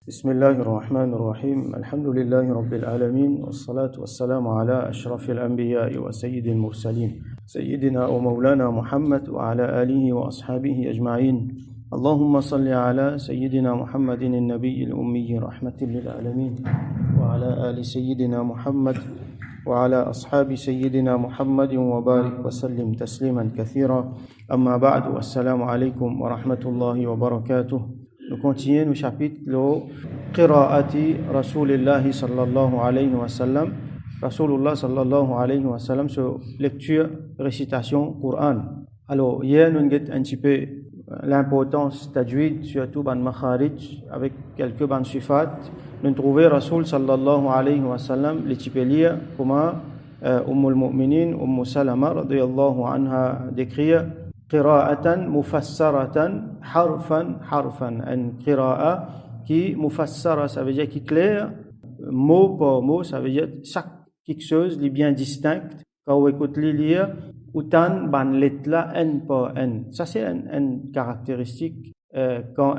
بسم الله الرحمن الرحيم الحمد لله رب العالمين والصلاة والسلام على أشرف الأنبياء وسيد المرسلين سيدنا ومولانا محمد وعلى آله وأصحابه أجمعين اللهم صل على سيدنا محمد النبي الأمي رحمة للعالمين وعلى آل سيدنا محمد وعلى أصحاب سيدنا محمد وبارك وسلم تسليما كثيرا أما بعد والسلام عليكم ورحمة الله وبركاته. Nous continuons le chapitre Qira'ati Rasulillahi sallallahu alayhi wa sallam. Rasulullah sallallahu alayhi wa sallam sur lecture, récitation, Coran. Alors, hier, nous avons un petit peu l'importance tajwid, surtout ban makharij, avec quelques ban sifat. Nous avons trouvé Rasul sallallahu alayhi wa sallam, les types lire comment Ummul Mu'minin, Salama radiyallahu anha décrire قراءة مفسرة حرفا حرفا une قراءة qui mufassara, ça veut dire qui claire mot par mot, ça veut dire chaque quelque chose est bien distinct quand on écoute les lire autant ban lettre n par n, ça c'est une caractéristique quand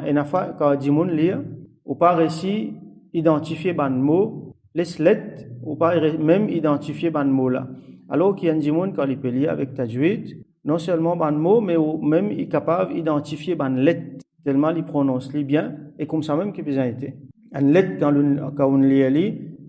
on dit mon lire ou pas réussi identifier ban mot les lettres ou pas même identifier ban mot là, alors qu'il y a un dimon quand il peut lire avec tajwid non seulement ban mot, mais même il est capable d'identifier ban lettre, tellement il prononce les bien, et comme ça même qu'il besoin été. Une lettre, quand on lit,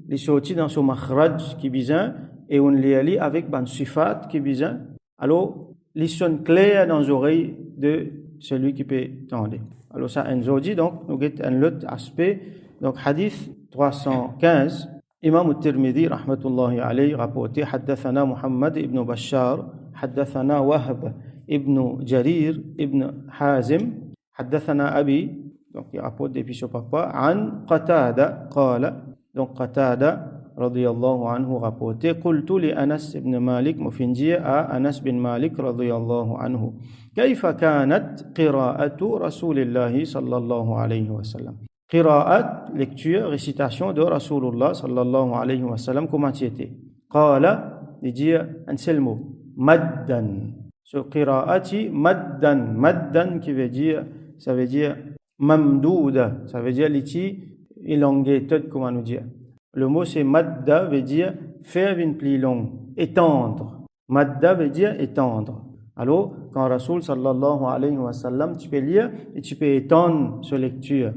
il est sorti dans son makhraj qui besoin, et on lit avec ban sifat qui besoin. Alors, il sonne clair dans les oreilles de celui qui peut tendre. Alors, ça, un zodi, donc, nous avons un autre aspect. Donc, hadith 315, Imam al-Tirmidhi, rahmatullahi alayhi, rapporté, حدثنا محمد ibn Bashar, حدثنا وهب ابن جرير ابن حازم حدثنا أبي donc il rapporte depuis son papa عن قتادة قال donc قتادة رضي الله عنه rapporté قلت لأنس بن مالك مفنجية أنس بن مالك رضي الله عنه كيف كانت قراءة رسول الله صلى الله عليه وسلم قراءة lecture récitation de Rasulullah صلى الله عليه وسلم comment c'était قال il dit un seul mot maddan sur qiraati maddan qui veut dire ça veut dire mamdouda, ça veut dire liti elongated, comment nous dire le mot c'est madda veut dire faire une pli longue, étendre. Madda veut dire étendre. Alors quand Rasul sallallahu alayhi wa sallam tu peux lire et tu peux étendre sa lecture.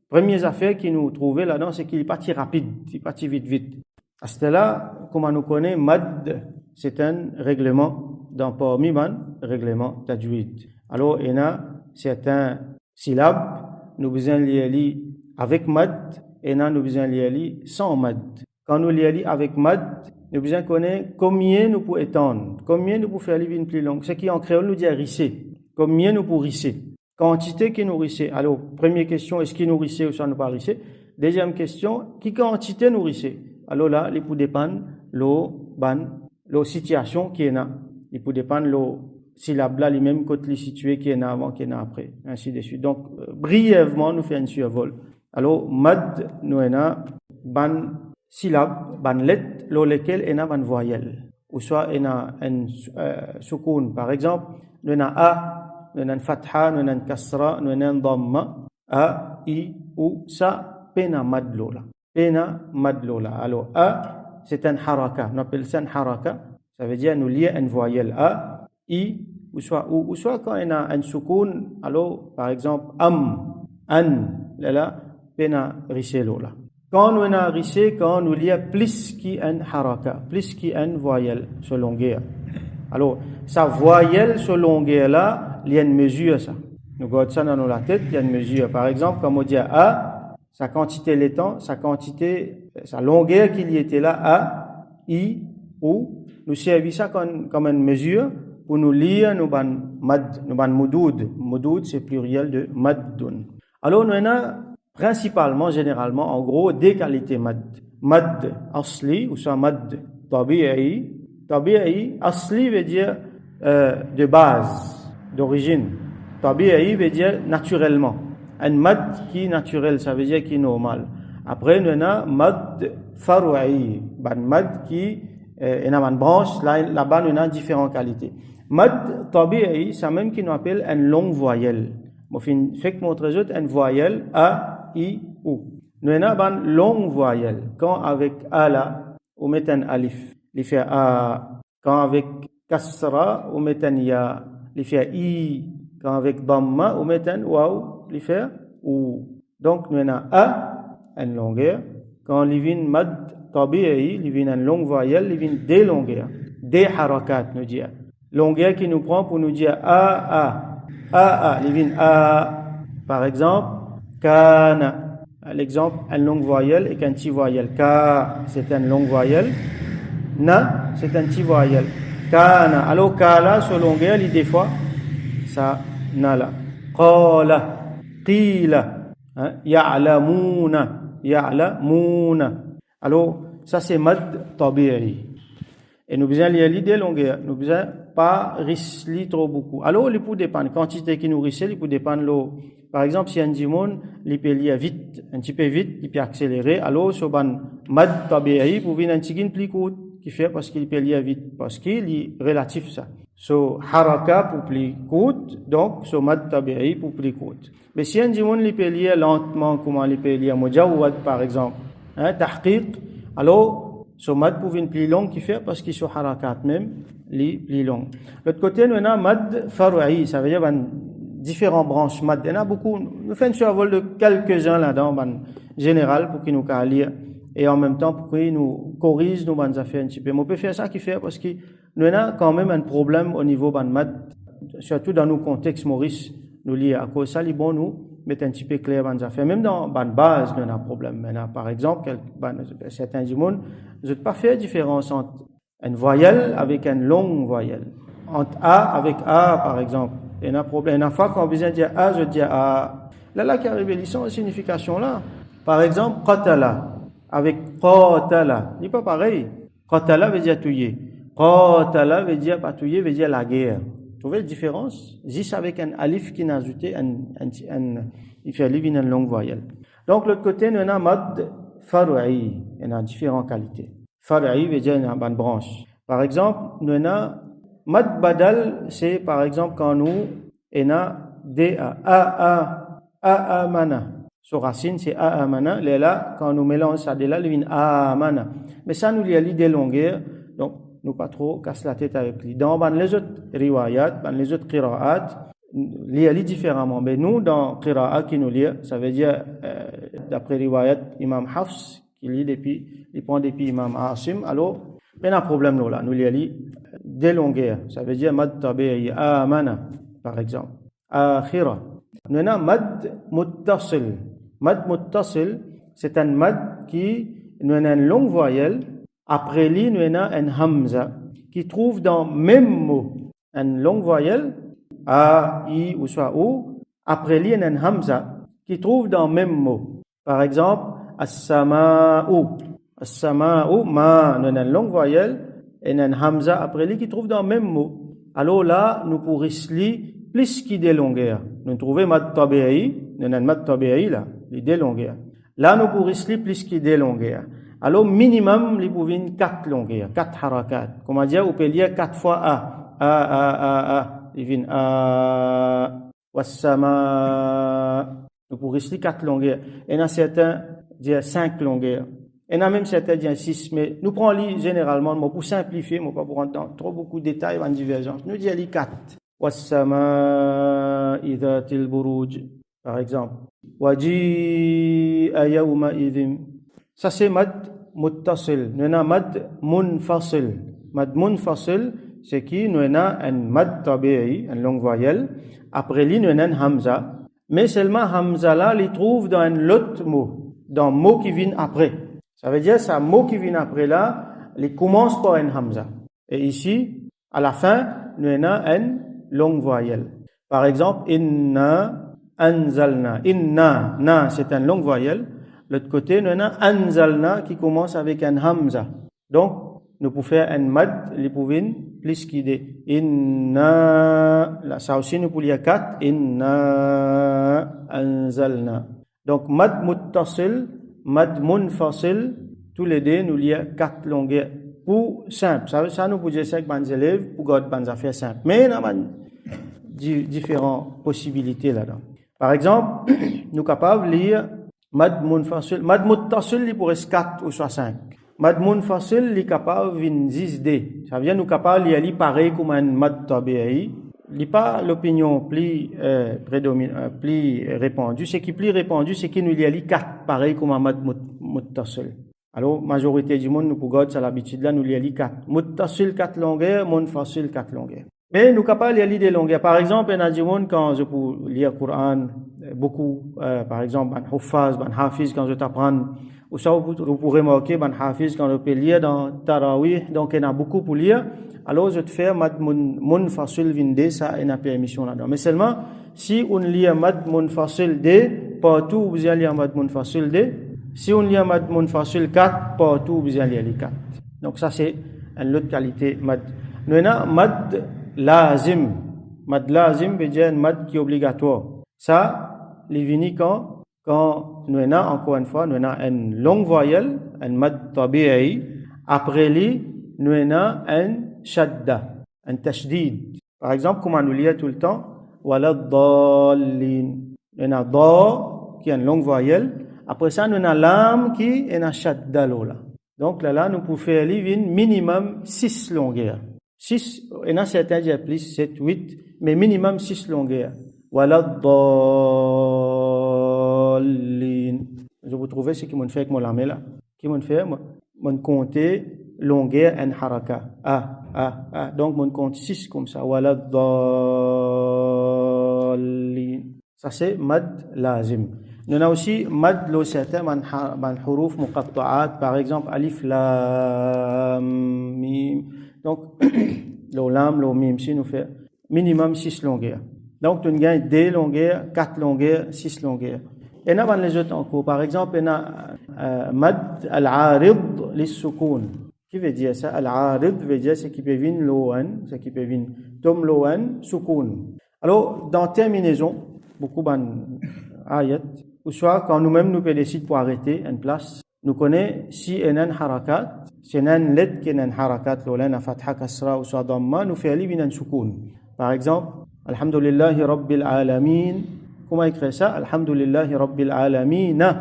Première affaire qui nous trouvait là-dedans, c'est qu'il est parti rapide, il est parti vite. À ce là, comment nous connaît mad, c'est un règlement dans parmi règlement tajwid. Alors, il y a certains syllabes, nous besoin lire avec mad, et nous besoin lire sans mad. Quand nous lisons avec mad, nous besoin connaître combien nous pouvons étendre, combien nous pouvons faire une plus longue. Ce qui en créole nous dit risser. Combien nous pouvons risser. Quantité qui nous risser. Alors, première question, est-ce qu'il nous risser ou ça ne pas risser? Deuxième question, qui quantité nous risser? Alors là, il peut dépendre la situation qui est là. Il peut dépendre la syllabe là, les mêmes côté situé qui est là avant, qui est là après, ainsi de suite. Donc, brièvement, nous faisons un survol. Alors, mad, nous avons ban syllabe, ban lettre, dans lesquelles il y a ban voyelle. Ou soit, il y a un soukoun. Par exemple, nous avons a, nous avons fatha, nous avons kasra, nous avons dhamma, a, i, ou, ça, pena mad lola. Pena mad lola. Alors, a, c'est un haraka. On appelle ça un haraka. Ça veut dire nous lire une voyelle a, i, ou soit quand il y a un soukoun, alors, par exemple, an, là, pena rissé lola. Quand nous avons rissé, quand nous lisons plus qu'un haraka, plus qu'une voyelle, sur longueur. Alors, sa voyelle sur longueur là, il y a une mesure, ça. Nous gardons ça dans la tête, il y a une mesure. Par exemple, comme on dit a, sa quantité l'étant, sa longueur qu'il y était là, a, i, ou, nous servons ça comme une mesure pour nous lire nos ban mad, nos ban moudoud. Moudoud, c'est pluriel de maddun. Alors, nous avons principalement, généralement, en gros, deux qualités mad. Mad asli, ou soit mad tabi'i. Tabi'i, asli veut dire de base, d'origine. Tabi'i veut dire naturellement. Un mad qui est naturel, ça veut dire qui est normal. Après, nous avons mad farou'i, ban mad qui il y a une branche, là-bas, il y a différentes qualités. Mad tabi'i, c'est même qui nous appelle une longue voyelle. Fait que montre une voyelle a, i, ou. nous avons une longue voyelle. Quand avec A là, on met un alif, il fait A. Quand avec kasra, on met un ya, il fait I. Quand avec damma, on met un waw, il fait ou. Donc, nous avons A, une longueur. Quand il vient mad tabi'i, il vient une longue voyelle, il vient des longueurs, des harakat, nous dit. Longueur qui nous prend pour nous dire A, il vient A. Par exemple, kana. L'exemple, une longue voyelle et une petite voyelle. Ka, c'est une longue voyelle. Na, c'est une petite voyelle. Kana. Alors, ka là, sur longueur, il des fois, ça, na là. Qala, qila, ya'lamuna, ya'lamuna. Alors, ça, c'est mad tabi'i. Et nous besoin lire l'idée longueur. Nous besoin pas risler trop beaucoup. Alors, il peut dépendre. Quantité qui nous risle, il peut dépendre l'eau. Par exemple, si un dimon, il peut lire vite, un petit peu vite, il peut accélérer. Alors, sur ban mad tabi'i, pour venir un petit peu plus court, qui fait parce qu'il peut lire vite, parce qu'il est relatif ça. So, haraka pour plus court, donc, so mad tabi'i pour plus court. Mais si un dimon, il peut lire lentement, comment il peut lire mujawwad, par exemple, tahqiq, alors, so mad pour une plus longue qui fait parce qu'il sont harakat même, les plus longues. L'autre côté, nous avons mad faru'i, ça veut dire, différentes branches mad. Il y en a beaucoup. Nous faisons un survol de quelques-uns là-dedans, en général, pour qu'ils nous lire. Et en même temps, pour qu'ils nous corrigent nos bonnes affaires un petit peu. Mais on peut faire ça qui fait parce que nous avons quand même un problème au niveau de mad, surtout dans nos contextes Maurice, nous liés à cause ça, les bons nous mettent un petit peu clair bonnes affaires. Même dans la base, nous avons un problème. Maintenant, par exemple, certains du monde, vous n'avez pas fait différence entre une voyelle avec une longue voyelle. Entre A avec A, par exemple. Il y a un problème. Une fois qu'on a besoin de dire A, je dis A. Là, qui a révélé son signification là. Par exemple, qatala. Avec qatala. Il n'est pas pareil. Qatala veut dire tuer. Qatala veut dire pas tuer, veut dire la guerre. Vous trouvez la différence? Juste avec un alif qui n'a ajouté il fait alif une longue voyelle. Donc, l'autre côté, nous avons mad faru'i. Il y en a différentes qualités. Faru'i veut dire une bonne branche. Par exemple, nous avons mad badal, c'est par exemple quand nous, on a a mana. Sur racine, c'est a mana. Là, quand nous mélangeons ça, là, il vient a mana. Mais ça, nous, il y a l'idée longueur. Donc, nous pas trop casse la tête avec lui. Dans les autres riwayat, dans les autres qira'at, il y a différemment. Mais nous, dans qira'at qui nous lit, ça veut dire, d'après riwayat, Imam Hafs, qui lit depuis, il prend depuis Imam Asim, alors, il y a un problème là. Nous, il y a des longueurs. Ça veut dire mad tabi'i, amana, par exemple. Akhira. Nous avons mad muttasil. Mad muttasil, c'est un mad qui, nous avons une longue voyelle. Après lui, nous avons un hamza qui trouve dans le même mot. Une longue voyelle, A, I ou soit O. Après lui, il y a un hamza qui trouve dans le même mot. Par exemple, as-sama'u. As-sama'u, ma, nous avons une longue voyelle. Et un hamza après lui qui trouve dans le même mot. Alors là, nous pourrions lire plus qu'il des longueurs. Nous trouvons mad tabi'i, nous avons mad tabi'i là, les des longueurs. Là, nous pourrions lire plus qu'il des longueurs. Alors, minimum, nous pouvons 4 longueurs, 4 harakat. Comment dire, on peut lire 4 fois A. Il vient A, wassama. Nous pourrions lire 4 longueurs. Et il y en a certains disent 5 longueurs. Il y en a même certains disent 6, mais nous prenons généralement, pour simplifier, pas pour rentrer dans trop beaucoup de détails en divergence. Nous disons 4. Wassama'i dhatil buruj, par exemple. Waji'a yawma idhim. Ça c'est mad muttasil. Nous avons mad munfasil. Mad munfasil, c'est qui nous avons un mad tabi'i, une longue voyelle. Après lui, nous avons un hamza. Mais seulement hamza là, il trouve dans un autre mot, dans le mot qui vient après. Ça veut dire, c'est un mot qui vient après là, il commence par un hamza. Et ici, à la fin, nous avons une longue voyelle. Par exemple, inna anzalna. Inna, na, c'est une longue voyelle. L'autre côté, nous avons anzalna qui commence avec un hamza. Donc, nous pouvons faire un mad, nous pouvons plus qu'idée. Inna, là, ça aussi, nous pouvons lire 4. Inna anzalna. Donc, mad muttasil, mad munfasil, tous les deux, nous lions 4 longueurs. Pour simple. Ça nous peut dire ça avec les élèves, pour garder les affaires simples. Mais il y a différentes possibilités là-dedans. Par exemple, nous sommes capables de lire Mad munfasil, mad muttasil, il pourrait 4 ou soit 5. Mad munfasil, il est capable de 10D. Ça vient nous capable d'y aller pareil comme un mad tabi'i. Il n'est pas l'opinion plus plus répandue. Ce qui est plus répandu, c'est qu'il nous y aller 4 pareil comme un mad muttasil. Alors, majorité du monde, nous pouvons ça l'habitude là, nous y aller 4. Muttasil 4 longueurs, munfasil 4 longueurs. Mais nous capables de lire des longueurs. Par exemple, il y a des gens quand je peux lire le Coran, beaucoup, par exemple, ban Huffaz, ban Hafiz, quand je t'apprends, ou ça, vous pourrez remarquer, ban Hafiz, quand je peux lire dans Tarawih, donc il y en a beaucoup pour lire. Alors, je te fais mad munfasil vinde, ça, il y a permission là-dedans. Mais seulement, si on lit mad munfasil D, partout vous allez lire mad munfasil D. Si on lit mad munfasil 4, partout vous allez lire 4. Donc ça, c'est une autre qualité mad. Nous avons mad lazim. Mad lazim veut dire un mad qui est obligatoire. Ça, il vient quand nous avons, encore une fois, nous avons une longue voyelle, un mad tabi'i. Après lui, nous avons un shadda, un tashdid. Par exemple, comment nous lisons tout le temps, wala dallin. Nous avons da, qui est une longue voyelle. Après ça, nous avons lam qui est un shadda là. Donc là, nous pouvons faire minimum 6 longueurs. 6, il y en a certains qui plus 7, 8, mais minimum 6 longueurs. Voilà dallin. Je vous trouve ce qui m'ont fait avec mon lamé là. Qui m'ont fait, m'ont compté longueur en haraka. Donc, m'ont compte 6 comme ça. Voilà dallin. Ça, c'est mad lazim. Nous avons aussi mad lo certains man huruf muqatta'at, par exemple alif lam mim. Donc lo lam lo mim si nous fait minimum 6 longueurs. Donc tu gagnes 2 longueurs, 4 longueurs, 6 longueurs. Et nous avons les autres en cours. Par exemple, on a mad al-arid lis-sukun. Qui veut dire ça? Al-arid veut dire ce qui peut venir loan, ce qui peut venir tom loan, sukun. Alors dans terminaison, beaucoup ayat, ou soit quand nous-mêmes nous décidons pour arrêter une place, nous connaissons si il y a un harakat, si il y a un lettre qui est un harakat, l'olana fatha kasra ou soit damma, nous faisons aller un sukun. Par exemple, alhamdulillahi rabbil alamin. Comment écrire ça? Alhamdulillahi rabbil alamin.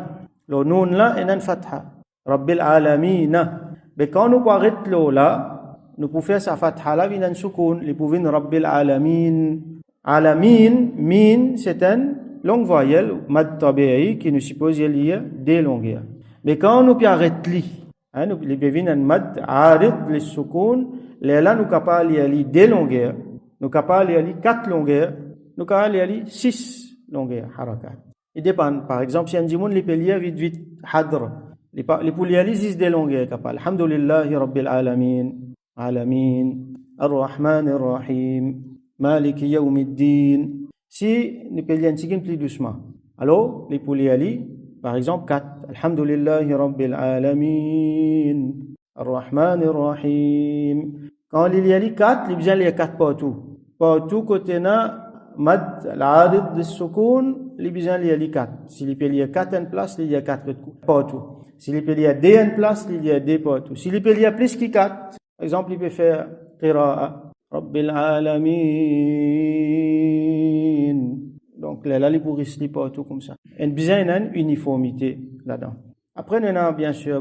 Le nun là est un fatha. Rabbil alamin. Mais quand nous arrêtons là, nous pouvons faire sa fatha là, un sukun, nous pouvons rabbil alamin. Alamin, min, c'est un longue voyelle, mad tabi'i, qui nous suppose y lire des longueurs. Mais quand nous arrêtons, nous pouvons un mad arid les sukun, là nous capables de lire des longueurs, nous capables de lire 4 longueurs, nous capables de lire 6 longueurs, harakat. Il dépend, par exemple, si un dimoun peut lire vite, hadr, il peut lire 10 des longueurs, capable. Alhamdulillahi rabbil alamin, ar-Rahman ar-Rahim, Maliki yawmiddin. Si nous pouvons lire un petit peu plus doucement. Alors, les pouliers ali, par exemple, 4. Alhamdulillahi rabbil alamin. Ar-Rahman ar-Rahim. Quand il y a les 4, il y a 4 partout. Partout, côté na, mad al-arid de sukun, il y a les 4. Si il y a 4 en place, il y a 4 partout. Si il y a 2 en place, il y a 2 partout. Si il y a plus que 4, par exemple, il peut faire qira'a. Rabbil alamin. Donc là, il pour rester partout comme ça. Et bien, il y a une uniformité là-dedans. Après, il y a bien sûr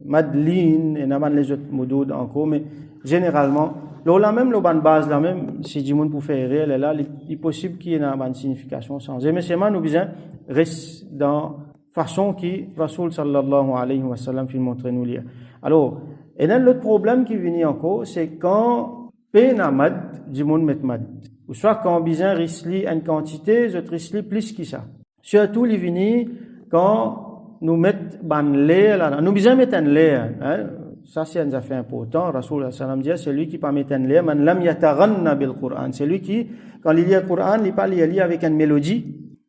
madlin, il y a les autres modos encore, mais généralement, là même, la base, là même, si du monde pour faire rire, là, il est possible qu'il y ait une signification sans. Mais c'est nous besoin reste dans façon qui Rasoul sallallahu alayhi wa sallam fait montrer nous lire. Alors, et là, l'autre problème qui vient encore, c'est quand peine à mad, du monde met mad. Ou soit quand besoin risli une quantité, je risli plus que ça. Surtout, il vient quand nous mettons ban l'air là, nous besoin mettre un l'air, hein. Ça, c'est un affaire important. Rasoul sallam dit, c'est lui qui pas mettre un l'air, man lam yataghanna bil Qur'an. C'est lui qui, quand il lit le Qur'an, il parle avec une mélodie.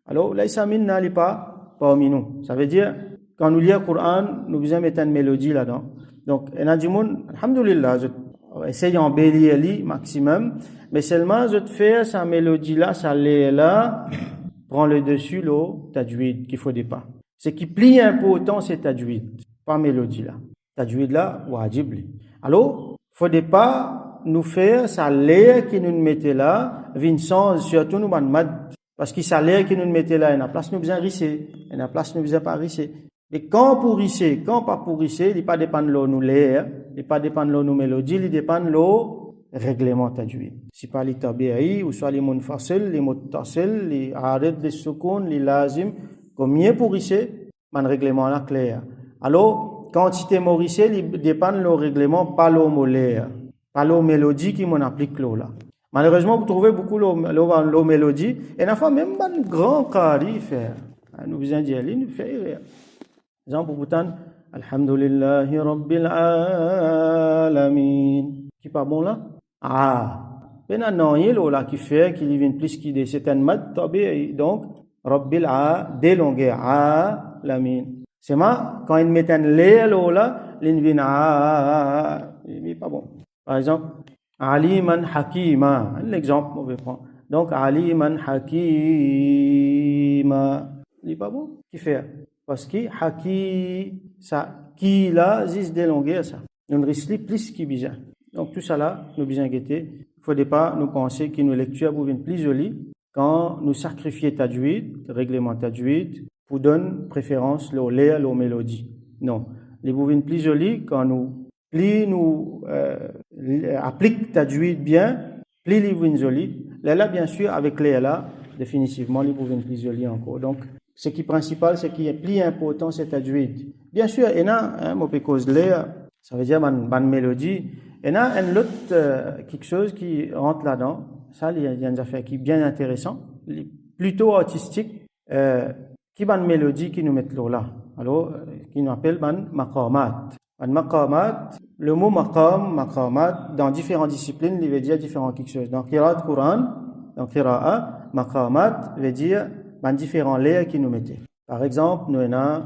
Alors, là, ça minna, il pas parmi nous. Ça veut dire, quand nous lisons le Qur'an, nous besoin mettre une mélodie là-dedans. Donc, il y a du monde, alhamdulillah, essaye d'embellir le maximum, mais seulement je te fais sa mélodie là, ça l'est là, prends le dessus, le tajwid qu'il faut pas. Ce qui plie important, c'est tajwid, pas mélodie là. Tajwid là, wajib. Alors, faut pas nous faire ça l'est qui nous mettait là, Vincent, surtout nous ban mad. Parce qu'il s'allait que nous mettons là, il y a place nous besoin risser, il y a place nous besoin pas risser. Mais quand pour risser, quand pas pour risser, il pas dépend de l'eau nous l'air, il pas dépend de l'eau nous mélodie, il dépend de l'eau règlement tajwid. Si pas les tabi'i ou soit les munfasil, les muttasil, les arid, les sukun, les lazim, combien pour risser, man règlement là clair. Alors, quantité morissée, il dépend de l'eau règlement, pas l'eau molaire, pas l'eau mélodie qui m'en applique l'eau là. Malheureusement, vous trouvez beaucoup l'eau mélodie, et la fois même un grand carré faire. Nous vous indiquons, nous fait rire. Exemple, pour vous Alhamdulillahi Rabbil Alamin. Qui pas bon là? Ben non, il y a là qui fait, qui vient plus qui des c'est un mad, donc, Rabbil délongué, Alamin. C'est moi, quand ils mettent un lait là, ils viennent il pas bon. Par exemple, Aliman Hakima. L'exemple, on va prendre. Donc, Aliman Hakima. Il n'est pas bon. Qui fait? Parce que Haki, ça, qui là, zis délongué, ça. Nous risquons plus qui besoin. Donc, tout ça là, nous besoin guetter. Il ne faudrait pas nous penser que nos lectures vous viennent plus jolies quand nous sacrifions tajwid, règlement tajwid, pour donner préférence au lait, aux mélodies. Non. Les vous viennent plus jolies quand nous applique tajwid bien, plus les viennent jolis. Là, bien sûr, avec les là, définitivement, les vous viennent plus jolis encore. Donc, ce qui est principal, ce qui est plus important, c'est tajwid. Bien sûr, il y a, mon pécose l'air, ça veut dire bonne mélodie. Il y a un autre, quelque chose qui rentre là-dedans. Ça, il y a une affaire qui est bien intéressant, plutôt artistique, qui bonne mélodie qui nous met là. Alors, qui nous appelle bonne maqamat. Maqamat, le mot maqamat, dans différentes disciplines, il veut dire différentes quelque chose. Dans qiraat Quran, dans qira'a, maqamat veut dire différents layers qui nous mettaient. Par exemple, nous avons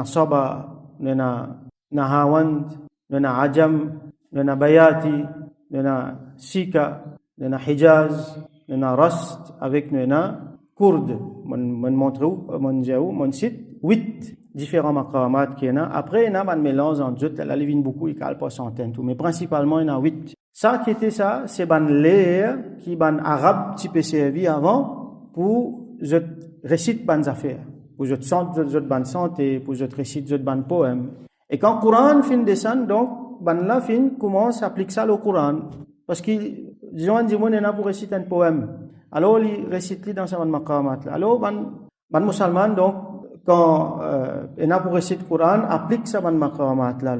Saba, nous avons Nahawand, nous avons Ajam, nous avons Bayati, nous avons Sika, nous avons Hijaz, nous avons Rast, avec nous avons Kourde. Mon site, 8 différents maqamat qu'il y en a. Après, il y a un mélange en deux, là, il y a beaucoup, il n'y a pas centaines, tout. Mais principalement, il y en a 8. Ça qui était ça, c'est un layer qui ban arabe type servi avant pour je récite ban affaires, pour je chante je ban santé, pour je récite je ban poème. Et quand le Coran fin descend, donc, ban la fin commence à appliquer ça au Coran. Parce que, disons, il y a pour réciter un poème. Alors, il récite dans sa maqamat. Alors, ban musulman, donc, quand il y a pour réciter le Coran, applique ça ban maqamat là.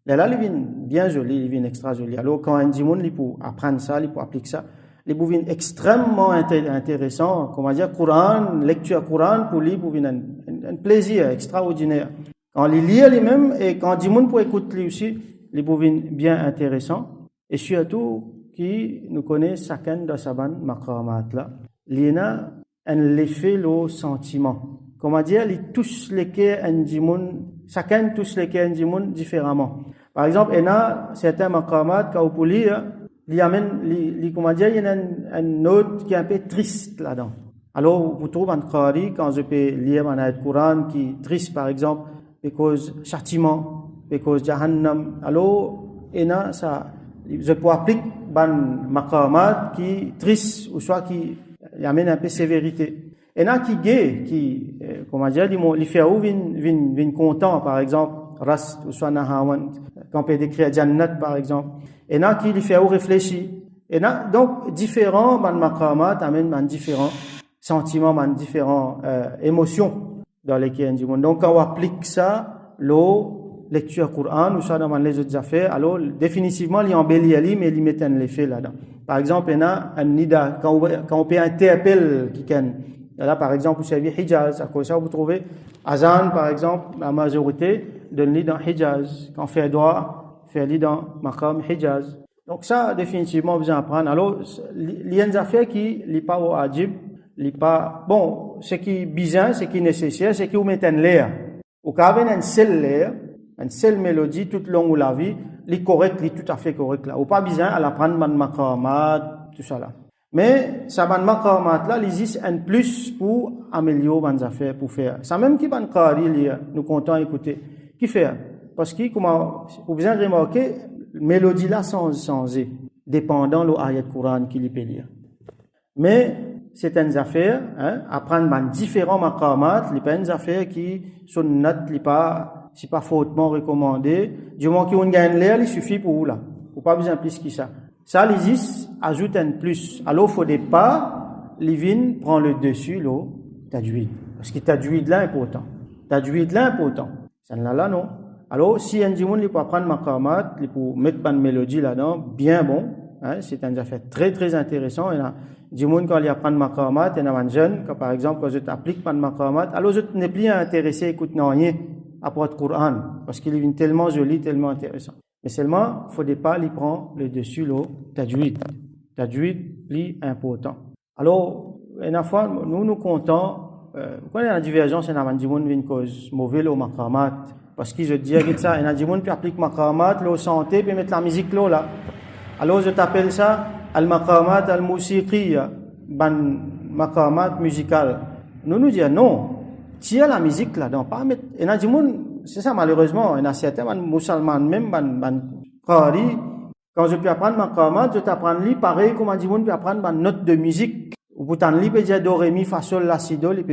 Là, il vient bien joli, il vient extra joli. Alors, quand un dimon, il peut apprendre ça, il peut appliquer ça, il peut venir extrêmement intéressant. Comment dire, Coran, lecture Coran, pour lui, il peut venir un plaisir extraordinaire. Quand il lit lui-même, et quand dimon peut écouter lui aussi, il peut venir bien intéressant. Et surtout, qui nous connaît chacun de sa ban maqamat là, il y a un effet, le sentiment. Comment dire, il touche les cœurs un dimon, chacun touche les cœurs un dimon différemment. Par exemple, il y a certains maqamat, quand vous lire, il y a comment dire, il y a une note qui est un peu triste là-dedans. Alors, vous trouvez un qari, quand je peux lire un ayat Coran qui est triste, par exemple, because châtiment, because jahannam. Alors, il y a ça, je peux appliquer un maqamat qui est triste, ou soit qui amène un peu sévérité. Il y en a qui comment dire, les fait vin content, par exemple, Rast, ou soit Nahawand, quand on peut décrire Jannat, par exemple. Il y en a qui les fait réfléchir. Il y en a donc différents maqamat amènent différents sentiments, différentes émotions dans lesquelles on dit. Donc, quand on applique ça, lecture Coran, ou ça dans les autres affaires, alors, définitivement, il y a embellit, mais il met un effet là-dedans. Par exemple, il y en a un nida, quand on peut interpeller quelqu'un. Là, par exemple, vous savez Hijaz, à cause de ça, vous trouvez Azan, par exemple, la majorité donne lit dans Hijaz. Quand on fait droit, fait lit dans Maqam Hijaz. Donc, ça, définitivement, vous en apprendre. Alors, il y a des affaires qui n'est pas au Ajib, bon, ce qui est bizarre, ce qui est nécessaire, c'est que vous mettez un l'air. Au cas où un seul l'air, une seule mélodie, toute longue ou la vie, est correct, est tout à fait correct là. Ou pas bizarre, à l'apprendre, maqamat, tout ça là. Mais, ça ban maqamat là, il existe un plus pour améliorer les affaires, pour faire. Ça même qui ban qari, nous comptons écouter. Qui fait? Parce que, comment, vous bien remarquer, mélodie là sans dépendant de l'ayat Coran qu'il peut lire. Mais, certaines affaires, apprendre différents maqamat, les pas des affaires qui sont notes, c'est pas fautement recommandé. Du moment qu'on gagne l'air, il suffit pour vous là. Faut pas besoin plus que ça. Ça, l'ISIS ajoute un plus. Alors, faut pas, l'ivin prend le dessus, l'eau, tajwid. Parce que tajwid là, important. Tajwid là, important. Ça là, non. Alors, si un dimoun, il peut apprendre maqamat, il peut mettre une mélodie là-dedans, bien bon. C'est un affaire très, très intéressant. Il y a dimoun, quand il apprend maqamat, il y a un jeune, quand par exemple, quand je t'applique pas de maqamat, alors je n'ai plus intéressé à écouter rien à propos du Coran. Parce qu'il est tellement joli, tellement intéressant. Mais seulement, il faut pas lui prendre le dessus, le tajwid. Tajwid, lui, important. Alors, une fois, nous comptons, quand il y a une divergence, il y a un dimoun, une cause mauvaise au maqamat. Parce que je dis que ça, il y a des gens qui appliquent maqamat, la santé, puis mettre la musique là. Alors je t'appelle ça al-maqamat al-musiqiya, maqamat musical. Nous disons non, tiens la musique là, donc pas mettre. Il y a des gens, c'est ça malheureusement, il y a certains musulmans même, qari, quand je peux apprendre maqamat, je t'apprends li pareil comme un gens peut apprendre une note de musique. Ou pour t'en li peut dire do ré mi fa sol la si do, il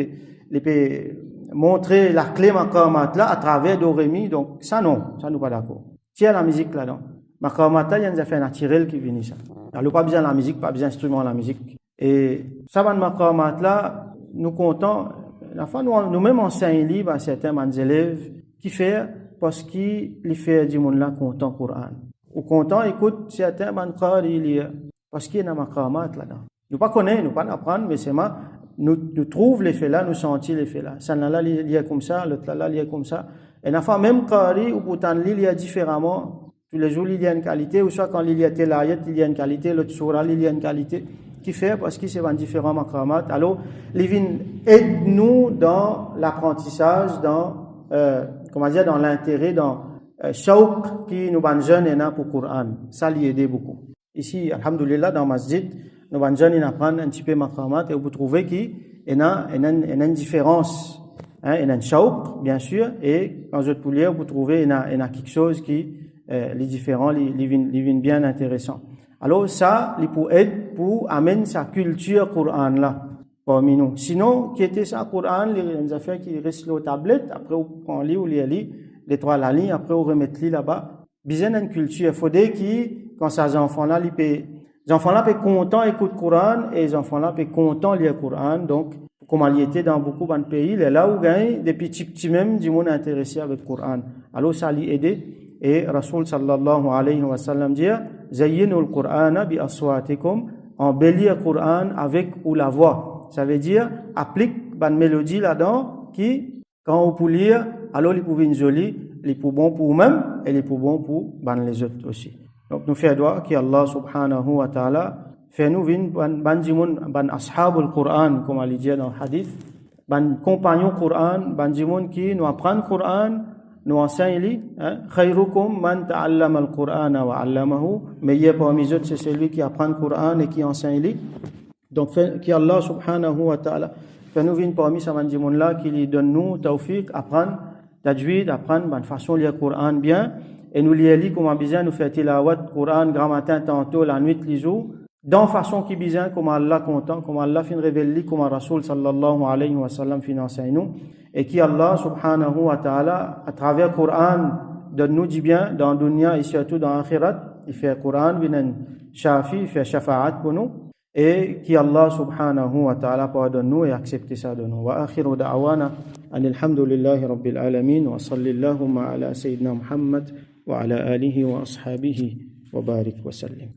peut montrer la clé maqamat là à travers do ré mi, donc ça non, ça nous pas d'accord. Tiens la musique là, donc. Maqamat là, il y a des affaires naturelles qui viennent ça. Alors pas besoin de la musique, pas besoin d'instrument de la musique. Et ça va de maqamat là, nous comptons, la fois nous-mêmes enseignons libre à certains élèves qui font parce qu'ils font du monde là content Coran. Ou content écoute certains qari parce qu'il y a un maqamat là-dedans. Nous pas connaissons, nous pas apprendre, mais c'est nous trouvons les faits là, nous sentons les faits là. Ça là il y a comme ça, l'autre là il y a comme ça. Et la fois même qari ou pourtant il y a différemment. Tous les jours, il y a une qualité, ou soit quand il y a tel ayat, il y a une qualité, l'autre surah, il y a une qualité qui fait parce que c'est un différent maqamat. Alors, l'ivin aide-nous dans l'apprentissage, dans, dans l'intérêt, dans shawq qui nous ban jeunes et pour Coran. Ça l'y aide beaucoup. Ici, alhamdoulilah, dans Masjid, nous ban jeunes apprennent un petit peu maqamat et vous trouvez qu'il y a une différence. Il y a un shawq, bien sûr, et quand vous êtes vous trouvez il y a quelque chose qui les différents, les viennent bien intéressants. Alors ça, les pour aider pour amener sa culture Coran là parmi nous. Sinon, qui était ça Coran, les affaires qui restent aux tablettes, après on prend lit ou les trois la ligne, après on remet lit là-bas. Besoin d'une culture. Il faudrait que quand ces enfants là, les enfants là peuvent content écouter Coran et les enfants là peuvent content lire Coran. Donc comme il était dans beaucoup de pays, là où gagne des petits même du monde intéressé avec Coran. Alors ça lui aider. Et Rasoul sallallahu alayhi wa sallam dit Zayyinul Qur'ana bi aswatikum, embellir le Qur'an avec ou la voix. Ça veut dire applique une mélodie là-dedans qui, quand on peut lire, alors il peut être joli, il est bon pour vous-même et il est bon pour les autres aussi. Donc nous faisons droit qu'Allah subhanahu wa ta'ala fait nous ban ashabul Qur'an, comme il dit dans le hadith, ban compagnon Qur'an, ban jimoun qui nous apprend le Qur'an, nous enseigne khayrukum man ta'allama al-Qur'ana wa 'allamahu, meilleur parmi eux c'est celui qui apprend le Qur'an et qui enseigne. Donc qui Allah subhanahu wa ta'ala fait nous venir parmi ces gens là qui lui donne nous tawfiq apprendre tajwid, apprendre de façon lire le Qur'an bien et nous lire comme besoin nous faire tilawat Qur'an grand matin tantôt la nuit les jours dans façon qui besoin comme Allah content comme Allah fin révéler comme Rasoul sallallahu alayhi wa sallam fin enseigne nous. Et qui Allah subhanahu wa ta'ala à travers le Coran donne nous du bien dans le dunya et surtout dans l'akhirat. Il fait le Coran, il shafi, il fait shafa'at pour nous et qui Allah subhanahu wa ta'ala pardonne nous et accepte ça de nous. Wa akhiru da'wana alhamdulillahi rabbil alamin wa sallallahu ala sayyidina Muhammad wa ala alihi wa ashabihi wa barik wa sallim.